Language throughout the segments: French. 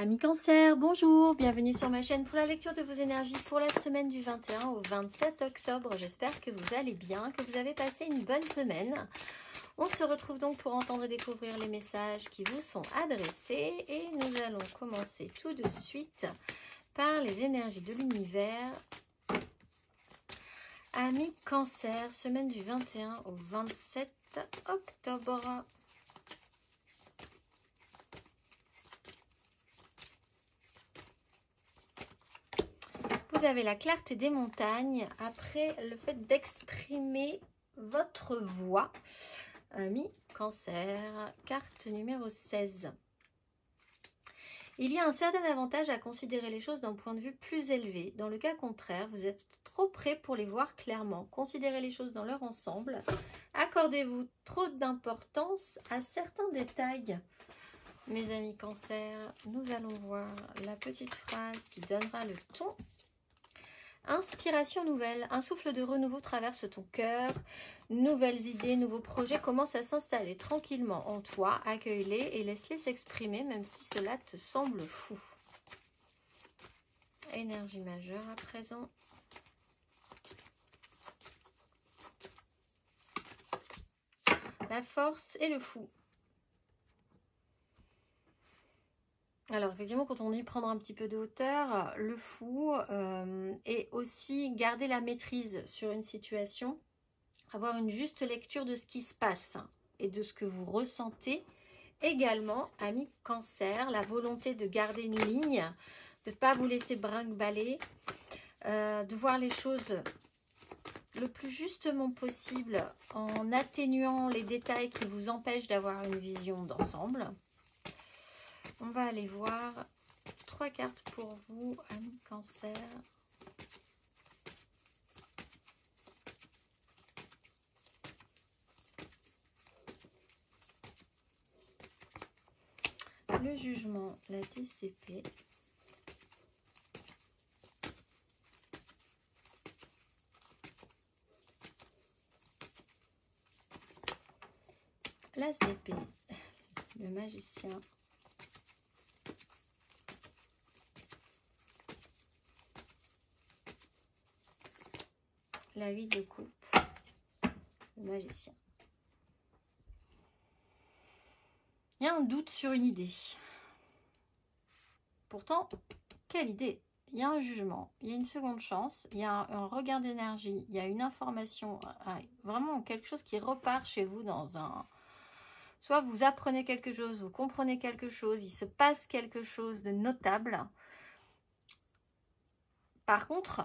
Amis Cancer, bonjour, bienvenue sur ma chaîne pour la lecture de vos énergies pour la semaine du 21 au 27 octobre. J'espère que vous allez bien, que vous avez passé une bonne semaine. On se retrouve donc pour entendre et découvrir les messages qui vous sont adressés et nous allons commencer tout de suite par les énergies de l'univers. Amis Cancer, semaine du 21 au 27 octobre. Vous avez la clarté des montagnes après le fait d'exprimer votre voix. Amis Cancer, carte numéro 16. Il y a un certain avantage à considérer les choses d'un point de vue plus élevé. Dans le cas contraire, vous êtes trop près pour les voir clairement. Considérez les choses dans leur ensemble. Accordez-vous trop d'importance à certains détails. Mes amis Cancer, nous allons voir la petite phrase qui donnera le ton. Inspiration nouvelle, un souffle de renouveau traverse ton cœur, nouvelles idées, nouveaux projets commencent à s'installer tranquillement en toi, accueille-les et laisse-les s'exprimer même si cela te semble fou. Énergie majeure à présent. La force et le fou. Alors, effectivement, quand on dit prendre un petit peu de hauteur, le fou est aussi garder la maîtrise sur une situation, avoir une juste lecture de ce qui se passe et de ce que vous ressentez. Également, amis Cancer, la volonté de garder une ligne, de ne pas vous laisser brinque-baller, de voir les choses le plus justement possible en atténuant les détails qui vous empêchent d'avoir une vision d'ensemble. On va aller voir 3 cartes pour vous, amis Cancer. Le jugement, la 10 d'épée. L'as d'épée, le magicien. La 8 de coupe, le magicien. Il y a un doute sur une idée. Pourtant, quelle idée? Il y a un jugement, il y a une seconde chance, il y a un regain d'énergie, il y a une information, vraiment quelque chose qui repart chez vous dans un... Soit vous apprenez quelque chose, vous comprenez quelque chose, il se passe quelque chose de notable. Par contre...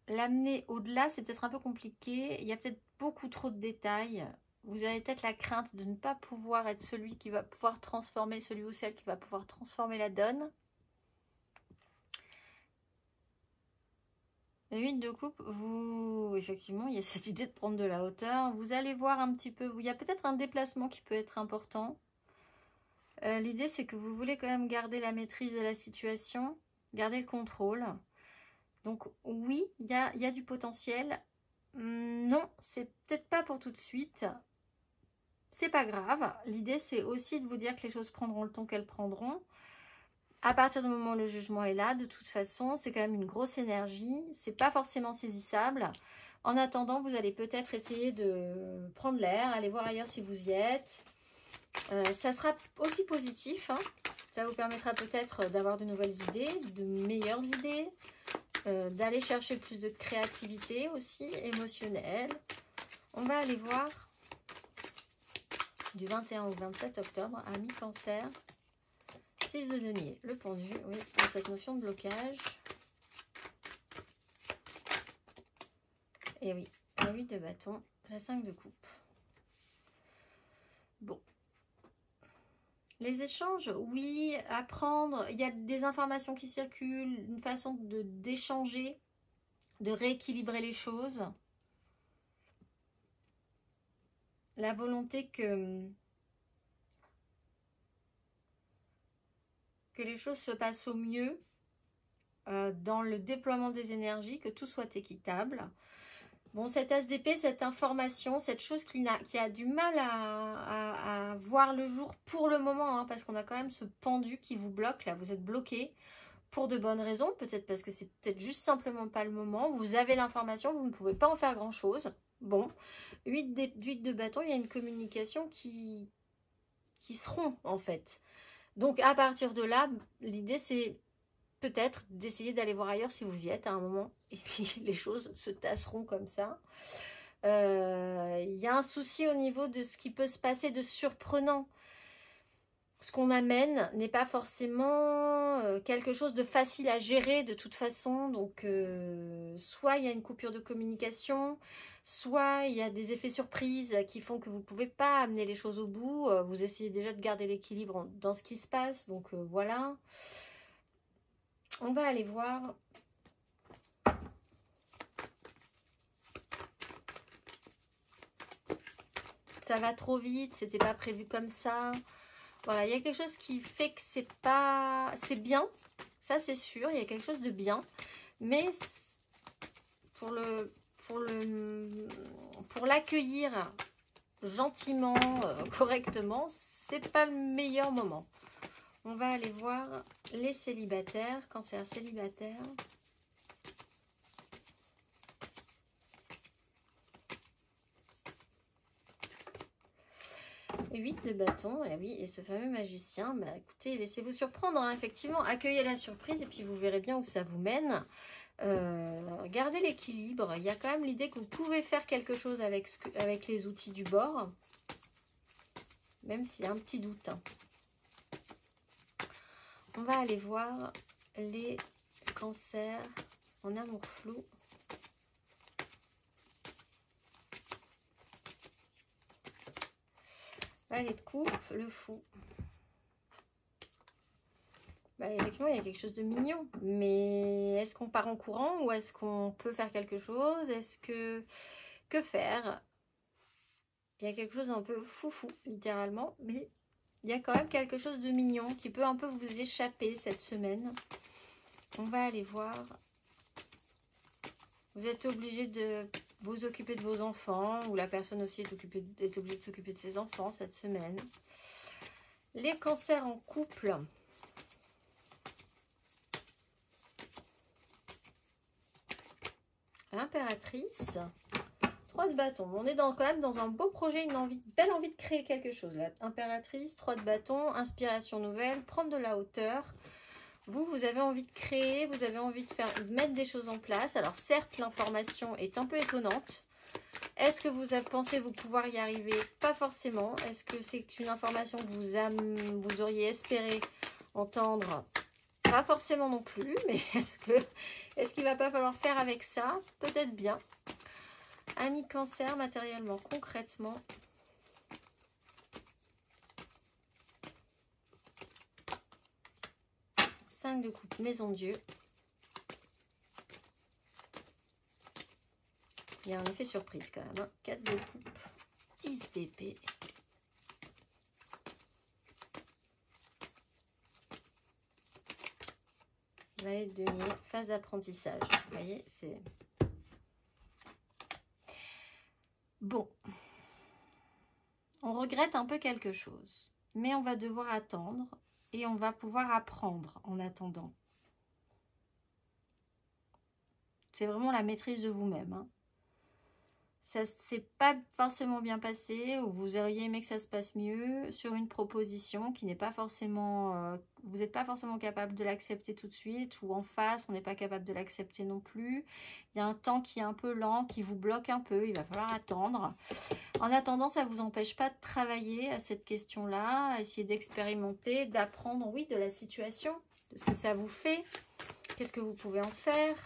l'amener au-delà, c'est peut-être un peu compliqué. Il y a peut-être beaucoup trop de détails. Vous avez peut-être la crainte de ne pas pouvoir être celui qui va pouvoir transformer, celui ou celle qui va pouvoir transformer la donne. Le 8 de coupe, effectivement, il y a cette idée de prendre de la hauteur. Vous allez voir un petit peu, il y a peut-être un déplacement qui peut être important. L'idée, c'est que vous voulez quand même garder la maîtrise de la situation, garder le contrôle. Donc oui, il y a du potentiel. Non, c'est peut-être pas pour tout de suite. C'est pas grave. L'idée, c'est aussi de vous dire que les choses prendront le temps qu'elles prendront. À partir du moment où le jugement est là, de toute façon, c'est quand même une grosse énergie. C'est pas forcément saisissable. En attendant, vous allez peut-être essayer de prendre l'air, aller voir ailleurs si vous y êtes. Ça sera aussi positif. Hein. Ça vous permettra peut-être d'avoir de nouvelles idées, de meilleures idées. D'aller chercher plus de créativité aussi, émotionnelle. On va aller voir du 21 au 27 octobre, amis Cancer. 6 de denier, le pendu, oui, pour cette notion de blocage. Et oui, la 8 de bâton, la 5 de coupe. Bon. Les échanges, oui, apprendre, il y a des informations qui circulent, une façon d'échanger, de rééquilibrer les choses. La volonté que les choses se passent au mieux dans le déploiement des énergies, que tout soit équitable. Bon, cet as d'épée, cette information, cette chose qui a du mal à voir le jour pour le moment, hein, parce qu'on a quand même ce pendu qui vous bloque, là, vous êtes bloqué pour de bonnes raisons, peut-être parce que c'est peut-être juste simplement pas le moment, vous avez l'information, vous ne pouvez pas en faire grand-chose. Bon, 8 de bâton, il y a une communication qui se rompt, en fait. Donc, à partir de là, l'idée, c'est peut-être d'essayer d'aller voir ailleurs si vous y êtes à un moment. Et puis, les choses se tasseront comme ça. Il y a un souci au niveau de ce qui peut se passer de surprenant. Ce qu'on amène n'est pas forcément quelque chose de facile à gérer de toute façon. Donc, soit il y a une coupure de communication, soit il y a des effets surprises qui font que vous ne pouvez pas amener les choses au bout. Vous essayez déjà de garder l'équilibre dans ce qui se passe. Donc, voilà. On va aller voir. Ça va trop vite, c'était pas prévu comme ça. Voilà, il y a quelque chose qui fait que c'est pas... C'est bien, ça c'est sûr, il y a quelque chose de bien. Mais pour l'accueillir gentiment, correctement, c'est pas le meilleur moment. On va aller voir les célibataires, cancer célibataire. 8 de bâton, et oui, et ce fameux magicien, bah écoutez, laissez-vous surprendre, hein, effectivement, accueillez la surprise et puis vous verrez bien où ça vous mène. Gardez l'équilibre, il y a quand même l'idée que vous pouvez faire quelque chose avec les outils du bord, même s'il y a un petit doute. Hein. On va aller voir les cancers en amour flou. Valet de coupe, le fou. Bah, effectivement, il y a quelque chose de mignon. Mais est-ce qu'on part en courant ou est-ce qu'on peut faire quelque chose? Est-ce que... Que faire? Il y a quelque chose d'un peu foufou, littéralement. Mais il y a quand même quelque chose de mignon qui peut un peu vous échapper cette semaine. On va aller voir. Vous êtes obligé de vous occuper de vos enfants, ou la personne aussi est obligée de s'occuper de ses enfants cette semaine. Les cancers en couple. L'impératrice. 3 de bâton. On est quand même dans un beau projet, une belle envie de créer quelque chose. Là. Impératrice, 3 de bâton, inspiration nouvelle, prendre de la hauteur. Vous avez envie de créer, vous avez envie de mettre des choses en place. Alors certes, l'information est un peu étonnante. Est-ce que vous pensez vous pouvoir y arriver? Pas forcément. Est-ce que c'est une information que vous auriez espéré entendre? Pas forcément non plus. Mais est-ce qu'il va pas falloir faire avec ça? Peut-être bien. Ami cancer, matériellement, concrètement. De coupe, maison Dieu. Il y a un effet surprise quand même. Hein. 4 de coupe, 10 d'épée. Valet de denier, phase d'apprentissage. Vous voyez, c'est... Bon. On regrette un peu quelque chose. Mais on va devoir attendre. Et on va pouvoir apprendre en attendant. C'est vraiment la maîtrise de vous-même. Hein. Ça ne s'est pas forcément bien passé, ou vous auriez aimé que ça se passe mieux sur une proposition qui n'est pas forcément... vous n'êtes pas forcément capable de l'accepter tout de suite, ou en face, on n'est pas capable de l'accepter non plus. Il y a un temps qui est un peu lent, qui vous bloque un peu, il va falloir attendre. En attendant, ça ne vous empêche pas de travailler à cette question-là, à essayer d'expérimenter, d'apprendre, oui, de la situation, de ce que ça vous fait, qu'est-ce que vous pouvez en faire.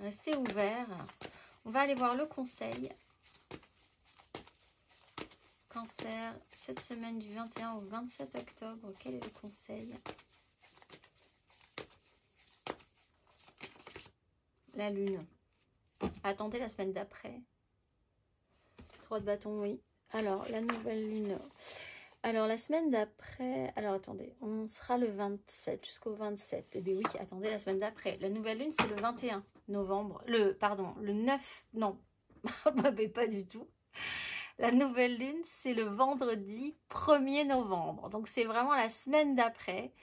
Restez ouvert. On va aller voir le conseil. Cancer, cette semaine du 21 au 27 octobre, quel est le conseil? La lune. Attendez la semaine d'après. 3 de bâton, oui. Alors, la nouvelle lune. Alors, la semaine d'après... Alors, attendez, on sera le 27, jusqu'au 27. Eh bien oui, attendez, la semaine d'après. La nouvelle lune, c'est le 21 novembre. Pardon, le 9... Non, mais pas du tout. La nouvelle lune, c'est le vendredi 1er novembre. Donc, c'est vraiment la semaine d'après.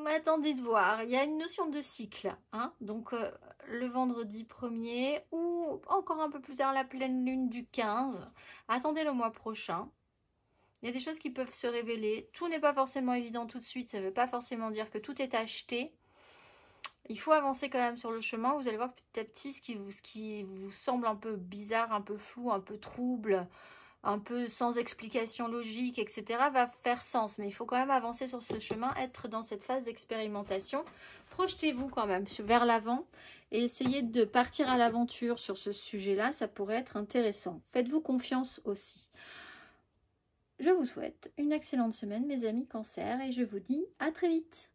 Attendez de voir. Il y a une notion de cycle. Hein, donc, le vendredi 1er ou encore un peu plus tard, la pleine lune du 15. Attendez le mois prochain. Il y a des choses qui peuvent se révéler. Tout n'est pas forcément évident tout de suite. Ça ne veut pas forcément dire que tout est acheté. Il faut avancer quand même sur le chemin. Vous allez voir petit à petit ce qui vous semble un peu bizarre, un peu flou, un peu trouble, un peu sans explication logique, etc. va faire sens. Mais il faut quand même avancer sur ce chemin, être dans cette phase d'expérimentation. Projetez-vous quand même vers l'avant et essayez de partir à l'aventure sur ce sujet-là. Ça pourrait être intéressant. Faites-vous confiance aussi. Je vous souhaite une excellente semaine, mes amis Cancer, et je vous dis à très vite.